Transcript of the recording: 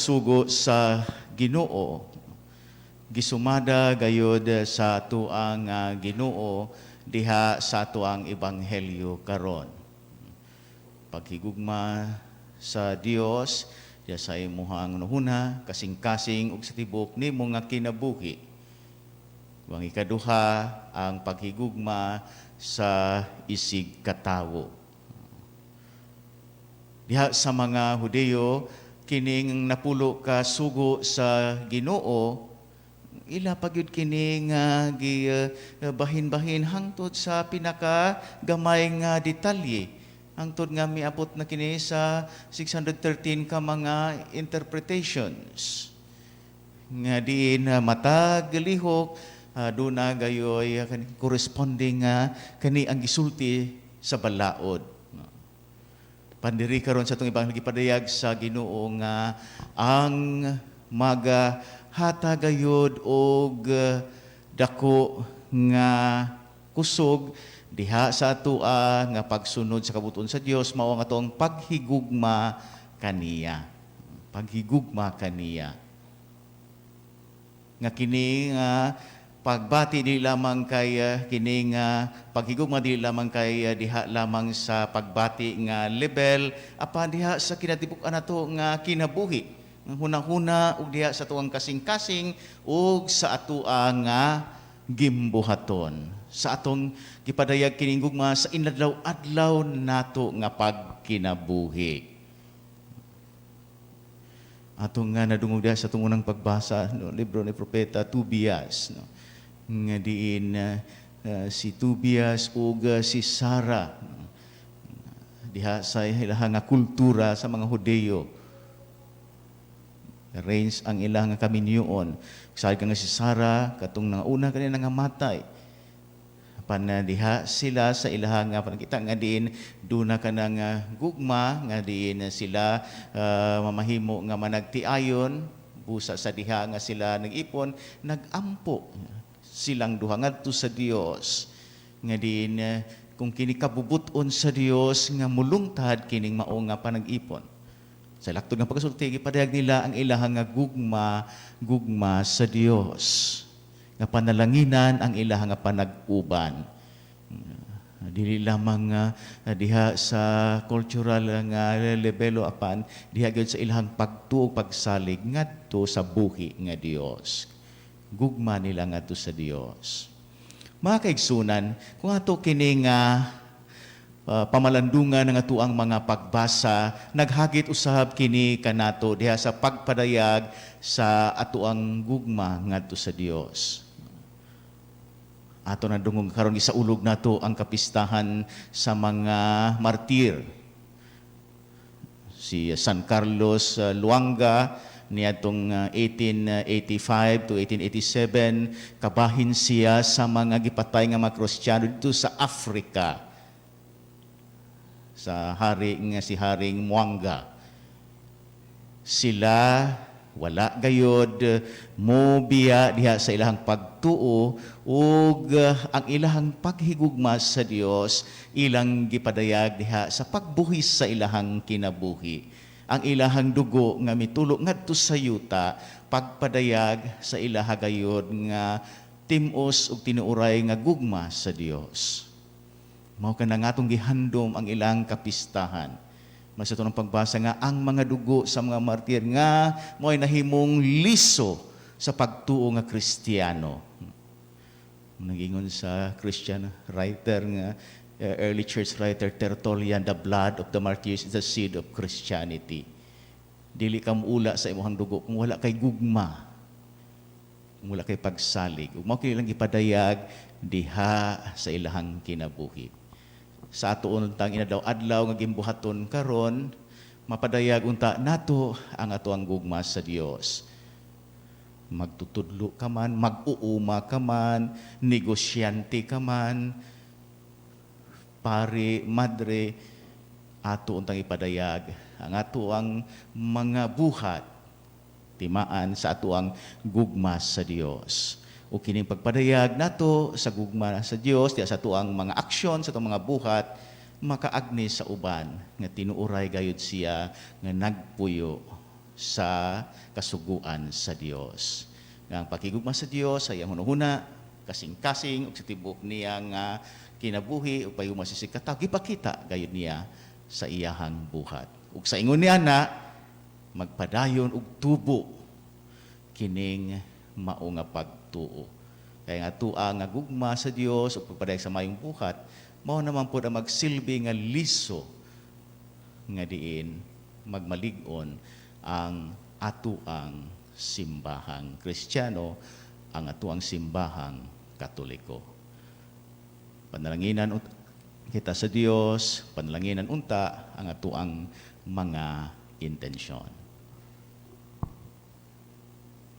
Sugo sa Ginoo, gisumada gayud sa tuang Ginoo diha sa tuang ebanghelyo karon. Paghigugma sa Dios diha sa imuhang nuhuna, kasing-kasing ug sa tibok nimo nga kinabuhi. Ang ikaduha ang paghigugma sa isig katawo. Diha sa mga Hudiyo, kining napulo ka sugo sa Ginoo, ila pagyud kining bahin-bahin hangtod sa pinaka gamay nga detalye. Hangtod nga miabot na kini sa 613 ka mga interpretations. Nga diin matag lihok, duna gayoy corresponding kani ang gisulti sa balaod. Pandiri karon sa itong ibang gipadayag sa Ginoo nga ang hatagayod og dako nga kusog diha sa atua nga pagsunod sa kabuton sa Dios mao nga atong paghigugma kaniya. Paghigugma kaniya. Nga kini nga pagbati di lamang kay kining paghigugma di lamang kay diha lamang sa pagbati nga level apan diha sa kinatibuk-an nato nga kinabuhi hunang-huna ug diha sa tuang kasing-kasing ug sa atua nga gimbuhaton sa atong gipadayag kining gugma sa inadlaw-adlaw nato nga pagkinabuhi. Atong nga nadungog diha sa tungunang pagbasa no libro ni propeta Tobias no nga diin si Tobias ug si Sara diha sa ilahang nga kultura sa mga Hudiyo. Arrange ang ilang nga kaminyoon. Sa nga si Sara katong una kanina nga matay. Apan diha sila sa ilahang nga panakita nga diin duna kanang gugma nga diin sila mamahimo nga managtiayon busa sa diha nga sila nag-ipon nagampo silang duha ngadto sa Dios nga din kung kini kabubuton sa Dios nga mulungtad kining mao nga panag-ipon sa laktod nga pagkasulti gipadayag nila ang ilahang nga gugma sa Dios nga panalanginan ang ilahang nga panag-uban dili lamang diha sa cultural nga lebelo apan diha gyud sa ilahang pagtuo pagsalig ngadto sa buhi nga Dios. Gugma nila ngadto sa Dios. Mga kaigsunan, kung ato kining pamalandungan ng atuang mga pagbasa, naghagit usab kini kanato diha sa pagpadayag sa atuang gugma ngadto sa Dios. Ato na dungog karon gisaulog nato ang kapistahan sa mga martir. Si San Carlos Luanga niadtong 1885 to 1887 kabahin siya sa mga gipatay nga mga Kristiyano dito sa Africa sa hari nga si Haring Mwanga. Sila wala gayod mo biya diha sa ilahang pagtuo ug ang ilahang paghigugma sa Dios ilang gipadayag diha sa pagbuhis sa ilahang kinabuhi. Ang ilahang dugo nga mitulo ngadto sa yuta pagpadayag sa ilaha gayud nga timos ug tinuoray nga gugma sa Dios. Mao kana nga atong gihandom ang ilang kapistahan. Mas ito ng pagbasa nga ang mga dugo sa mga martir nga mo'y nahimong liso sa pagtuo nga Kristiyano. Nagingon sa Christian writer nga early church writer Tertullian, the blood of the martyrs is the seed of Christianity. Dili ka muula sa imong dugo kung wala kay gugma, kung wala kay pagsalig. Ug mao kini lang gipadayag diha sa ilahang kinabuhi. Sa ato untang inadlaw-adlaw nga gimbuhaton karon, mapadayag unta nato ang atuang gugma sa Dios. Magtutudlo ka man, mag-uuma ka man, negosyante ka man, pare, madre, ato untang ipadayag ang ato ang mga buhat timaan sa ato ang gugma sa Dios. O kining pagpadayag nato sa gugma sa Dios diya sa ato ang mga aksyon sa atong mga buhat makaagni sa uban nga tinuoray gayud siya nga nagpuyo sa kasuguan sa Dios. Nga ang pakigugma sa Dios sa iyang hunahuna, kasing-kasing ug sa tibuok niya nga kinabuhi ug payuma sa sikataw gipakita gayud niya sa iyahang buhat. Ug sa ingon niya na magpadayon og tubo kining mao nga pagtuo. Kaya nga tua nga gugma sa Dios ug pagpadayag sa mayong buhat, mao naman pud ang magsilbi nga liso nga diin magmalig-on ang atuang simbahang Kristiyano, ang atuang simbahang Katoliko. Panalanginan kita sa Dios, panalanginan unta ang atuang mga intensyon.